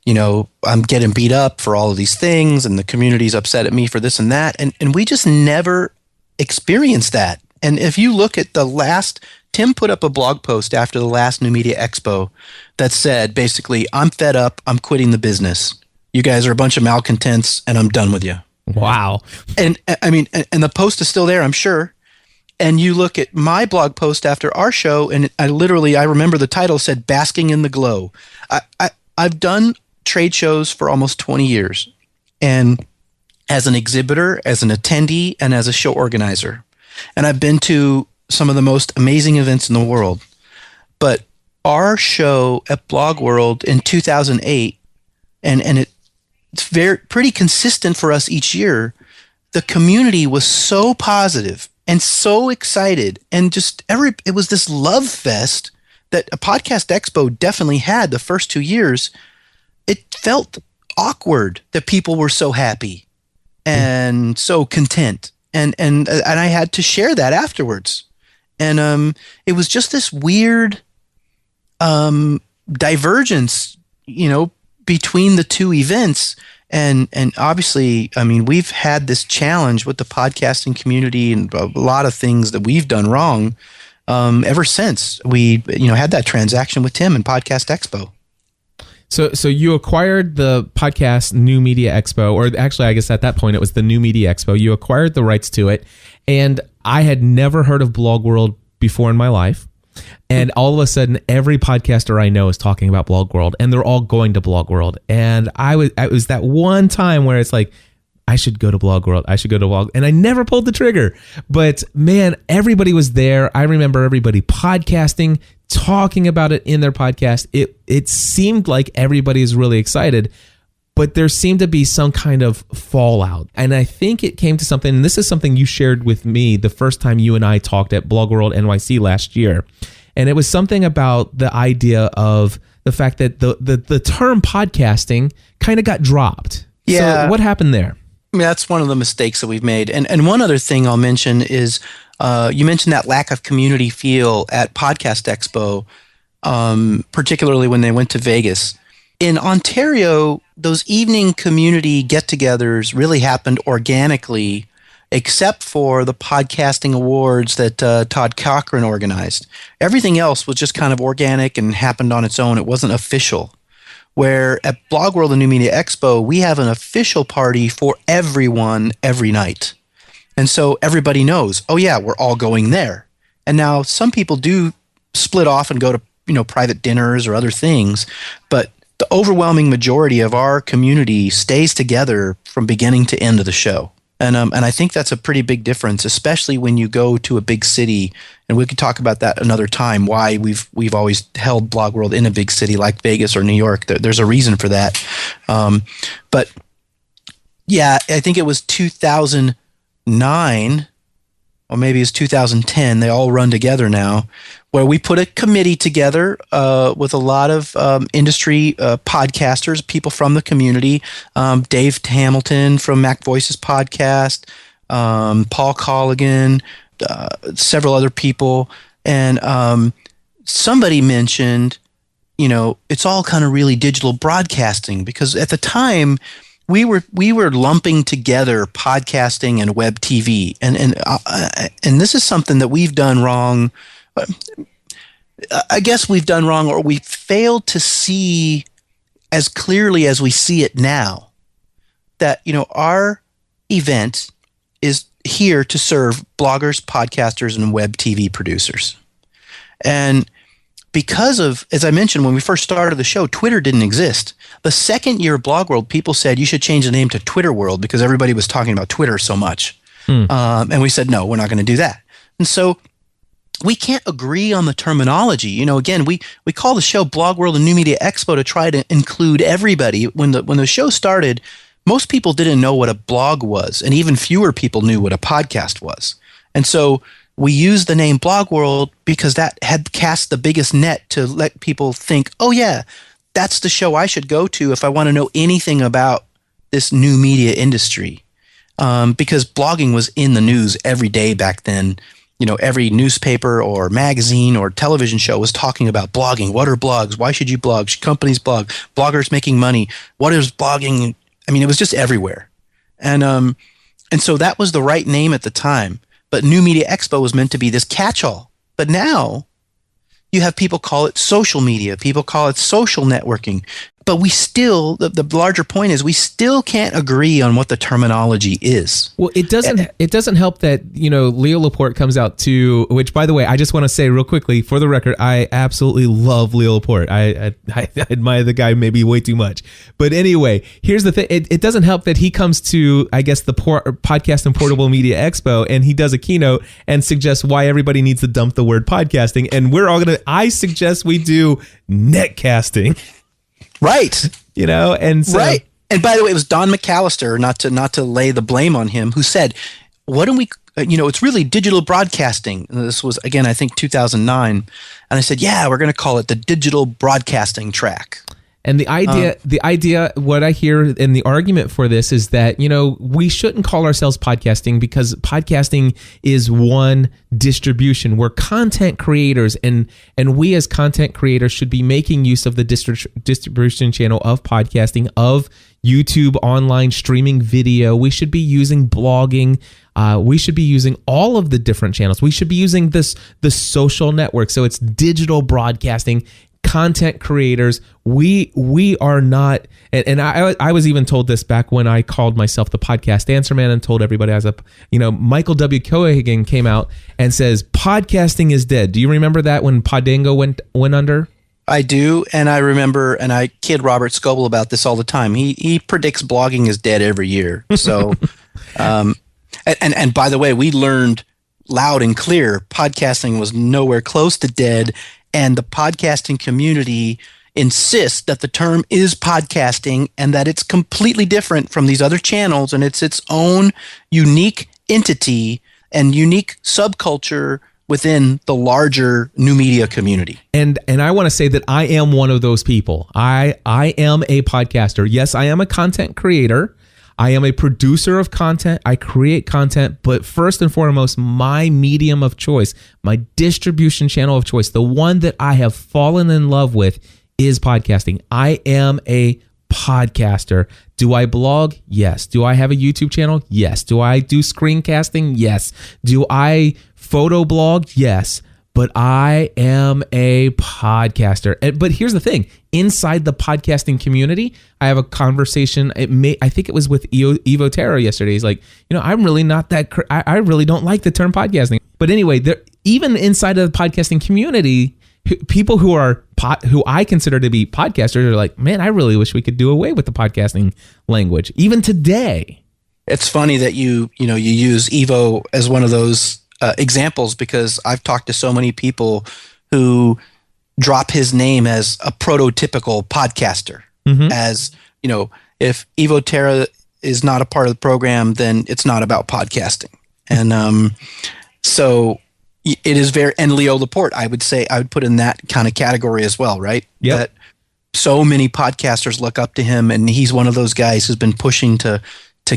getting beat up for all of these things, and the community's upset at me for this and that, and we just never experienced that. And if you look at Tim put up a blog post after the last New Media Expo that said, basically, I'm fed up, I'm quitting the business. You guys are a bunch of malcontents, and I'm done with you. Wow. And I mean, and the post is still there, I'm sure. And you look at my blog post after our show, and I remember the title said, Basking in the Glow. I've done trade shows for almost 20 years. And as an exhibitor, as an attendee, and as a show organizer. And I've been to some of the most amazing events in the world. But our show at BlogWorld in 2008, and it's pretty consistent for us each year, the community was so positive and so excited, and it was this love fest that a Podcast Expo definitely had the first 2 years. It felt awkward that people were so happy and so content, and I had to share that afterwards, and it was just this weird divergence, between the two events. And obviously, I mean, we've had this challenge with the podcasting community and a lot of things that we've done wrong ever since we, had that transaction with Tim and Podcast Expo. So you acquired the Podcast New Media Expo, or actually, I guess at that point it was the New Media Expo. You acquired the rights to it, and I had never heard of BlogWorld before in my life. And all of a sudden, every podcaster I know is talking about BlogWorld, and they're all going to BlogWorld. And it was that one time where it's like, I should go to BlogWorld. I should go to BlogWorld. And I never pulled the trigger. But man, everybody was there. I remember everybody podcasting, talking about it in their podcast. It seemed like everybody is really excited, but there seemed to be some kind of fallout. And I think it came to something, and this is something you shared with me the first time you and I talked at BlogWorld NYC last year. And it was something about the idea of the fact that the term podcasting kind of got dropped. Yeah. So what happened there? I mean, that's one of the mistakes that we've made. And one other thing I'll mention is you mentioned that lack of community feel at Podcast Expo, particularly when they went to Vegas. In Ontario, those evening community get-togethers really happened organically, except for the podcasting awards that Todd Cochran organized. Everything else was just kind of organic and happened on its own. It wasn't official. Where at BlogWorld and New Media Expo, we have an official party for everyone every night. And so everybody knows, oh yeah, we're all going there. And now some people do split off and go to, private dinners or other things, but the overwhelming majority of our community stays together from beginning to end of the show. And I think that's a pretty big difference, especially when you go to a big city. And we could talk about that another time, why we've always held BlogWorld in a big city like Vegas or New York. There's a reason for that. But yeah, I think it was 2009, or maybe it's 2010. They all run together now, where we put a committee together with a lot of industry podcasters, people from the community, Dave Hamilton from Mac Voices podcast, Paul Colligan, several other people. And somebody mentioned, it's all kind of really digital broadcasting, because at the time, we were lumping together podcasting and web TV, and this is something that we've done wrong. I guess we've done wrong, or we failed to see as clearly as we see it now that our event is here to serve bloggers, podcasters, and web TV producers. And because of, as I mentioned, when we first started the show, Twitter didn't exist. The second year of BlogWorld, people said you should change the name to Twitter World because everybody was talking about Twitter so much. And we said, no, we're not going to do that. And so we can't agree on the terminology. Again, we call the show BlogWorld and New Media Expo to try to include everybody. When the show started, most people didn't know what a blog was, and even fewer people knew what a podcast was. And so we used the name BlogWorld because that had cast the biggest net to let people think, oh yeah, that's the show I should go to if I want to know anything about this new media industry. Because blogging was in the news every day back then. Every newspaper or magazine or television show was talking about blogging. What are blogs? Why should you blog? Should companies blog? Bloggers making money. What is blogging? I mean, it was just everywhere. And so that was the right name at the time. But New Media Expo was meant to be this catch-all. But now you have people call it social media. People call it social networking. but we still, the larger point is we still can't agree on what the terminology is. Well, it doesn't help that, Leo Laporte comes out to, which, by the way, I just want to say real quickly, for the record, I absolutely love Leo Laporte. I admire the guy maybe way too much. But anyway, here's the thing. It doesn't help that he comes to, I guess, the Podcast and Portable Media Expo, and he does a keynote and suggests why everybody needs to dump the word podcasting. And I suggest we do netcasting. Right. And so. Right. And by the way, it was Don McAllister, not to lay the blame on him, who said, why don't we, it's really digital broadcasting. And this was, again, I think 2009. And I said, yeah, we're going to call it the digital broadcasting track. And the idea, what I hear in the argument for this is that, we shouldn't call ourselves podcasting because podcasting is one distribution. We're content creators, and we as content creators should be making use of the distribution channel of podcasting, of YouTube online streaming video. We should be using blogging. We should be using all of the different channels. We should be using the social network. So it's digital broadcasting. Content creators, we are not, and I was even told this back when I called myself the podcast answer man and told everybody Michael W. Cohagen came out and says podcasting is dead. Do you remember that when Podango went under? I do, and I remember, and I kid Robert Scoble about this all the time. He predicts blogging is dead every year. So, and by the way, we learned loud and clear podcasting was nowhere close to dead. And the podcasting community insists that the term is podcasting and that it's completely different from these other channels, and it's its own unique entity and unique subculture within the larger new media community. And I want to say that I am one of those people. I am a podcaster. Yes, I am a content creator. I am a producer of content. I create content, but first and foremost, my medium of choice, my distribution channel of choice, the one that I have fallen in love with is podcasting. I am a podcaster. Do I blog? Yes. Do I have a YouTube channel? Yes. Do I do screencasting? Yes. Do I photo blog? Yes. But I am a podcaster. But here's the thing. Inside the podcasting community, I have a conversation. I think it was with Evo Terra yesterday. He's like, I'm really not that, I really don't like the term podcasting. But anyway, even inside of the podcasting community, people who I consider to be podcasters are like, man, I really wish we could do away with the podcasting language, even today. It's funny that you use Evo as one of those examples, because I've talked to so many people who drop his name as a prototypical podcaster. Mm-hmm. As, if Evo Terra is not a part of the program, then it's not about podcasting. And so it is and Leo Laporte, I would put in that kind of category as well, right? Yeah. That so many podcasters look up to him, and he's one of those guys who's been pushing to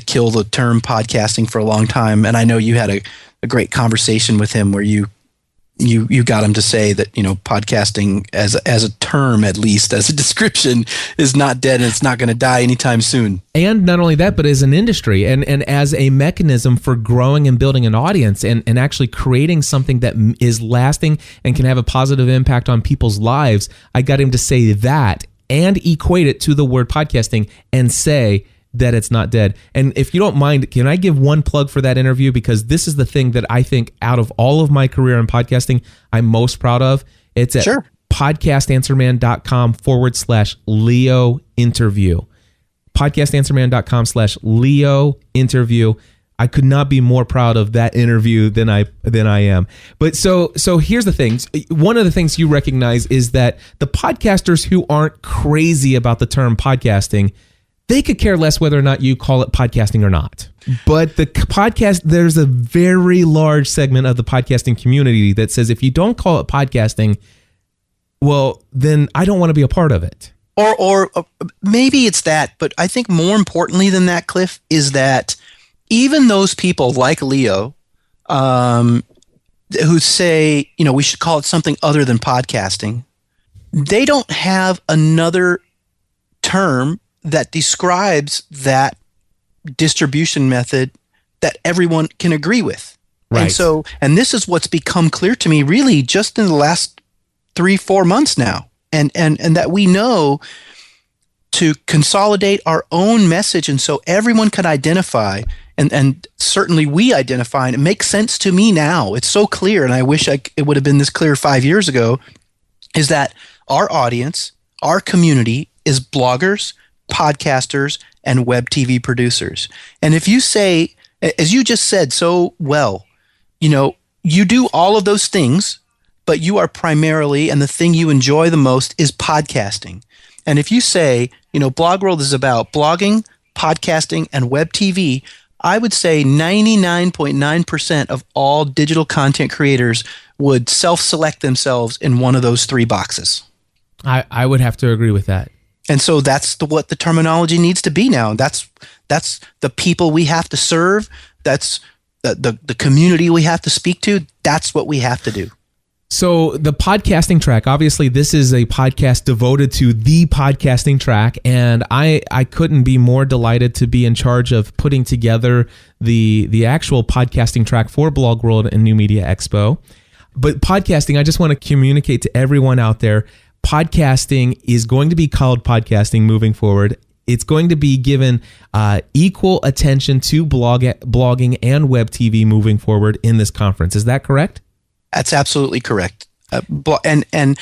kill the term podcasting for a long time. And I know you had a great conversation with him where you got him to say that, podcasting as a term, at least as a description, is not dead and it's not going to die anytime soon. And not only that, but as an industry and as a mechanism for growing and building an audience and actually creating something that is lasting and can have a positive impact on people's lives. I got him to say that and equate it to the word podcasting and say that it's not dead. And if you don't mind, can I give one plug for that interview? Because this is the thing that I think out of all of my career in podcasting, I'm most proud of. It's at podcastanswerman.com/Leo interview. Podcastanswerman.com/Leo interview. I could not be more proud of that interview than I am. But so here's the thing. One of the things you recognize is that the podcasters who aren't crazy about the term podcasting, they could care less whether or not you call it podcasting or not. But the podcast, there's a very large segment of the podcasting community that says if you don't call it podcasting, well, then I don't want to be a part of it. Or maybe it's that, but I think more importantly than that, Cliff, is that even those people like Leo, who say, we should call it something other than podcasting, they don't have another term that describes that distribution method that everyone can agree with. Right. And this is what's become clear to me really just in the last 3-4 months now. And that we know to consolidate our own message, and so everyone can identify, and certainly we identify, and it makes sense to me now. It's so clear, and I wish it would have been this clear 5 years ago, is that our audience, our community is bloggers, podcasters, and web TV producers. And if you say, as you just said so well, you do all of those things, but you are primarily, and the thing you enjoy the most is podcasting. And if you say, BlogWorld is about blogging, podcasting, and web TV, I would say 99.9% of all digital content creators would self-select themselves in one of those three boxes. I would have to agree with that. And so that's what the terminology needs to be now. That's the people we have to serve. That's the community we have to speak to. That's what we have to do. So the podcasting track, obviously this is a podcast devoted to the podcasting track, and I couldn't be more delighted to be in charge of putting together the actual podcasting track for BlogWorld and New Media Expo. But podcasting, I just want to communicate to everyone out there, podcasting is going to be called podcasting moving forward. It's going to be given equal attention to blogging and web TV moving forward in this conference. Is that correct? That's absolutely correct. And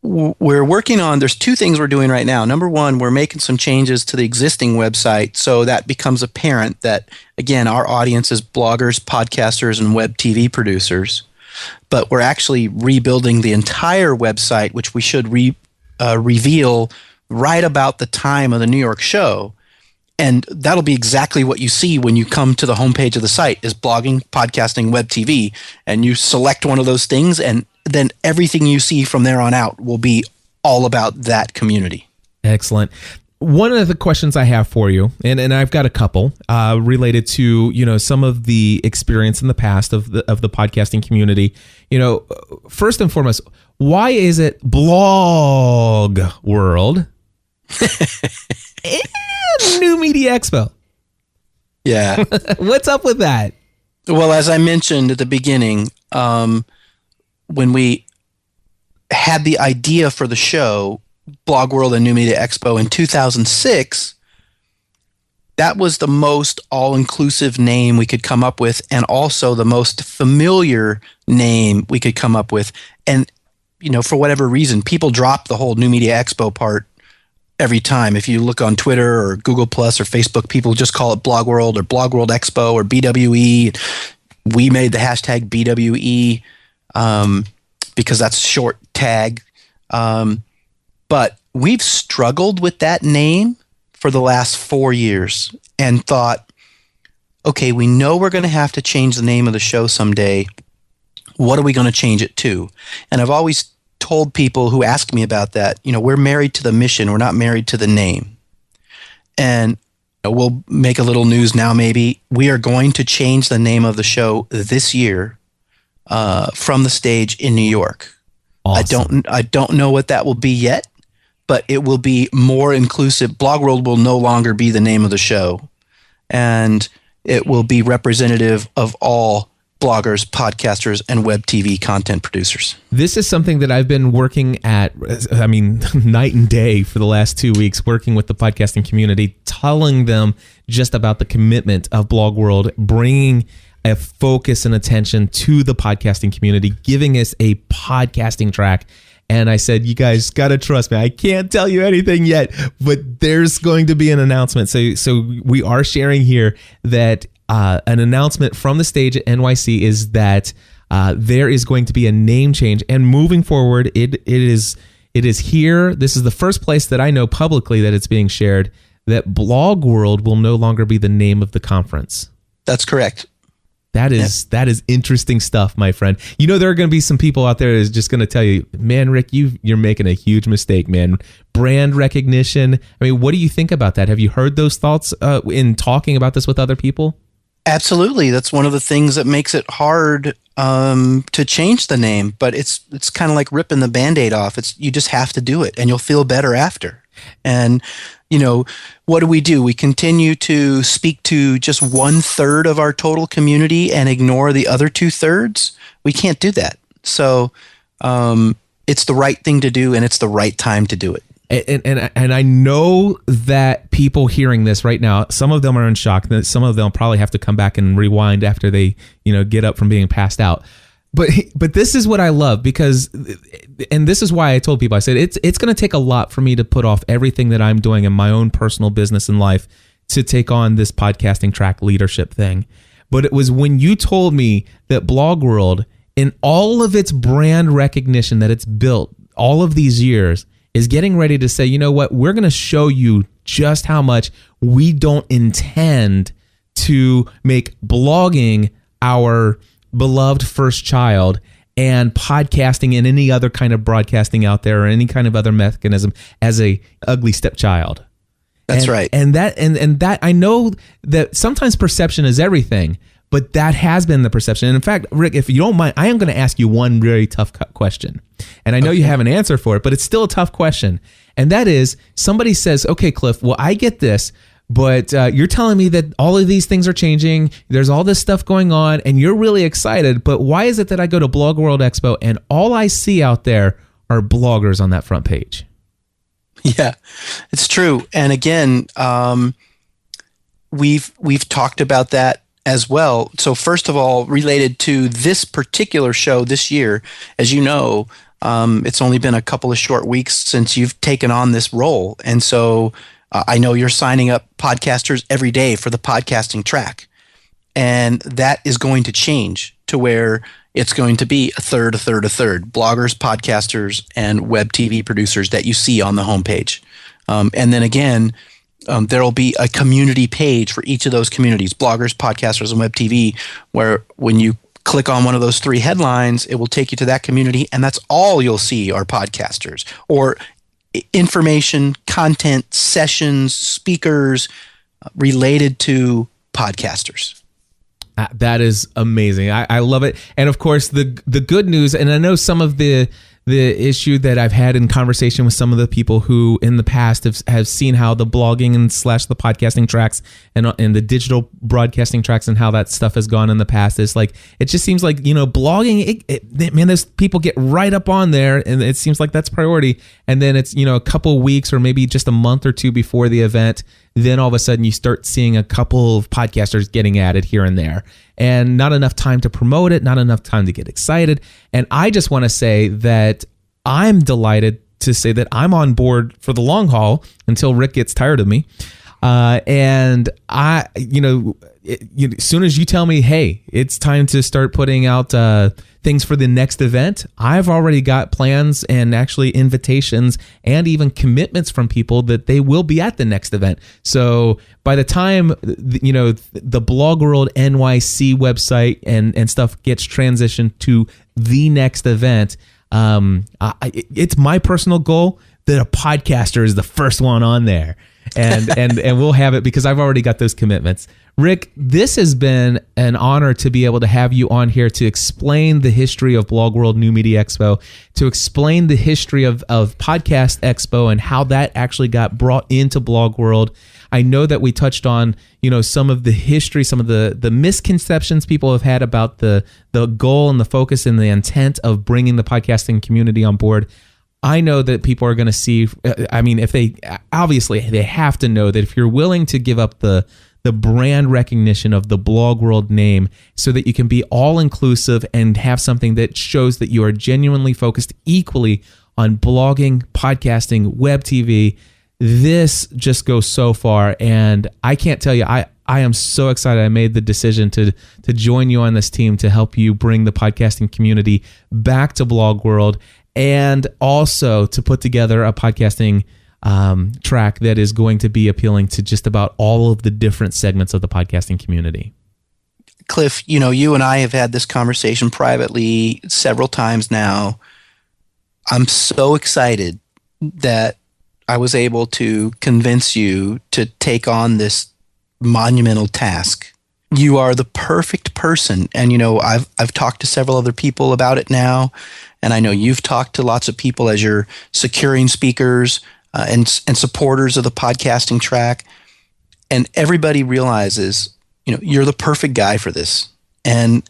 we're working on, there's two things we're doing right now. Number one, we're making some changes to the existing website so that becomes apparent that, again, our audience is bloggers, podcasters, and web TV producers. But we're actually rebuilding the entire website, which we should reveal right about the time of the New York show. And that'll be exactly what you see when you come to the homepage of the site is blogging, podcasting, web TV. And you select one of those things, and then everything you see from there on out will be all about that community. Excellent. One of the questions I have for you, and I've got a couple related to some of the experience in the past of the podcasting community. First and foremost, why is it BlogWorld and New Media Expo? Yeah, what's up with that? Well, as I mentioned at the beginning, when we had the idea for the show, BlogWorld and New Media Expo in 2006, that was the most all-inclusive name we could come up with, and also the most familiar name we could come up with. And, for whatever reason, people drop the whole New Media Expo part every time. If you look on Twitter or Google Plus or Facebook, people just call it BlogWorld or BlogWorld Expo or BWE. We made the hashtag BWE because that's a short tag. But we've struggled with that name for the last 4 years and thought, okay, we know we're going to have to change the name of the show someday. What are we going to change it to? And I've always told people who ask me about that, we're married to the mission. We're not married to the name. And we'll make a little news now maybe. We are going to change the name of the show this year from the stage in New York. Awesome. I don't know what that will be yet, but it will be more inclusive. BlogWorld will no longer be the name of the show, and it will be representative of all bloggers, podcasters, and web TV content producers. This is something that I've been working at, night and day for the last 2 weeks, working with the podcasting community, telling them just about the commitment of BlogWorld, bringing a focus and attention to the podcasting community, giving us a podcasting track. And I said, you guys got to trust me. I can't tell you anything yet, but there's going to be an announcement. So we are sharing here that an announcement from the stage at NYC is that there is going to be a name change. And moving forward, it is here. This is the first place that I know publicly that it's being shared, that BlogWorld will no longer be the name of the conference. That's correct. That is interesting stuff, my friend. There are going to be some people out there that is just going to tell you, man, Rick, you're making a huge mistake, man. Brand recognition. What do you think about that? Have you heard those thoughts in talking about this with other people? Absolutely. That's one of the things that makes it hard to change the name, but it's kind of like ripping the Band-Aid off. You just have to do it, and you'll feel better after. And what do? We continue to speak to just 1/3 of our total community and ignore the other 2/3. We can't do that. So it's the right thing to do, and it's the right time to do it. And I know that people hearing this right now, some of them are in shock. Some of them probably have to come back and rewind after they, get up from being passed out. But this is what I love, because, and this is why I told people, I said, it's going to take a lot for me to put off everything that I'm doing in my own personal business and life to take on this podcasting track leadership thing. But it was when you told me that BlogWorld, in all of its brand recognition that it's built all of these years, is getting ready to say, you know what, we're going to show you just how much we don't intend to make blogging our beloved first child and podcasting and any other kind of broadcasting out there or any kind of other mechanism as a ugly stepchild. That's right. And that I know that sometimes perception is everything, but that has been the perception. And in fact, Rick, if you don't mind, I am going to ask you one very tough question. And I know you have an answer for it, but it's still a tough question. And that is, somebody says, okay, Cliff, well, I get this, but you're telling me that all of these things are changing. There's all this stuff going on and you're really excited. But why is it that I go to BlogWorld Expo and all I see out there are bloggers on that front page? Yeah, it's true. And again, we've talked about that as well. So first of all, related to this particular show this year, as you know, it's only been a couple of short weeks since you've taken on this role. And so I know you're signing up podcasters every day for the podcasting track. And that is going to change to where it's going to be a third, bloggers, podcasters, and web TV producers that you see on the homepage. And then again, there will be a community page for each of those communities, bloggers, podcasters, and web TV, where when you click on one of those three headlines, it will take you to that community, and that's all you'll see are podcasters or information, content, sessions, speakers related to podcasters. That is amazing. I love it. And of course, the good news, and I know some of the issue that I've had in conversation with some of the people who in the past have seen how the blogging and / the podcasting tracks and the digital broadcasting tracks and how that stuff has gone in the past is like, it just seems like, blogging, man, those people get right up on there and it seems like that's priority. And then it's, a couple weeks or maybe just a month or two before the event, then all of a sudden you start seeing a couple of podcasters getting added here and there and not enough time to promote it, not enough time to get excited. And I just want to say that I'm delighted to say that I'm on board for the long haul until Rick gets tired of me. And I, as soon as you tell me, hey, it's time to start putting out things for the next event, I've already got plans and actually invitations and even commitments from people that they will be at the next event. So by the time, the BlogWorld NYC website and stuff gets transitioned to the next event, it's my personal goal that a podcaster is the first one on there. And we'll have it because I've already got those commitments. Rick, this has been an honor to be able to have you on here to explain the history of BlogWorld New Media Expo, to explain the history of Podcast Expo and how that actually got brought into BlogWorld. I know that we touched on, some of the history, some of the misconceptions people have had about the goal and the focus and the intent of bringing the podcasting community on board. I know that people are going to see, if they have to know that if you're willing to give up the brand recognition of the BlogWorld name so that you can be all inclusive and have something that shows that you are genuinely focused equally on blogging, podcasting, web TV, this just goes so far. And I can't tell you, I am so excited I made the decision to join you on this team to help you bring the podcasting community back to BlogWorld, and also to put together a podcasting track that is going to be appealing to just about all of the different segments of the podcasting community. Cliff, you and I have had this conversation privately several times now. I'm so excited that I was able to convince you to take on this monumental task. You are the perfect person. And, I've talked to several other people about it now. And I know you've talked to lots of people as you're securing speakers and supporters of the podcasting track. And everybody realizes, you're the perfect guy for this. And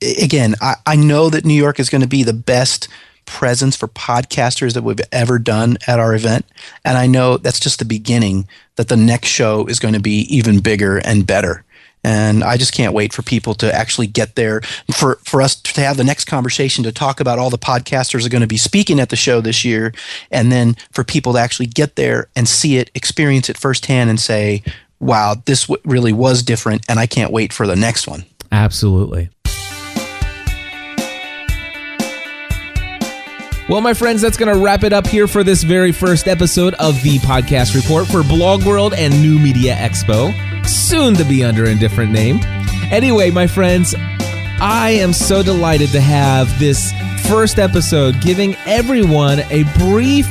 again, I know that New York is going to be the best presence for podcasters that we've ever done at our event. And I know that's just the beginning, that the next show is going to be even bigger and better. And I just can't wait for people to actually get there, for us to have the next conversation to talk about all the podcasters are going to be speaking at the show this year, and then for people to actually get there and see it, experience it firsthand and say, wow, this really was different, and I can't wait for the next one. Absolutely. Well, my friends, that's going to wrap it up here for this very first episode of the podcast report for BlogWorld and New Media Expo, soon to be under a different name. Anyway, my friends, I am so delighted to have this first episode giving everyone a brief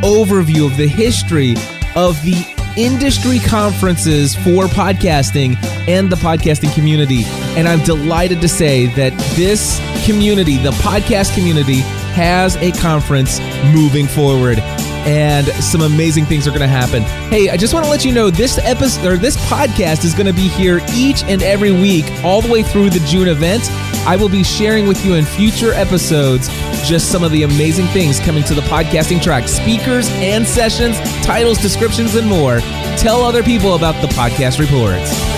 overview of the history of the industry conferences for podcasting and the podcasting community. And I'm delighted to say that this community, the podcast community, has a conference moving forward, and some amazing things are going to happen. Hey, I just want to let you know this episode, or this podcast, is going to be here each and every week all the way through the June event. I will be sharing with you in future episodes just some of the amazing things coming to the podcasting track: speakers and sessions, titles, descriptions, and more. Tell other people about the podcast reports.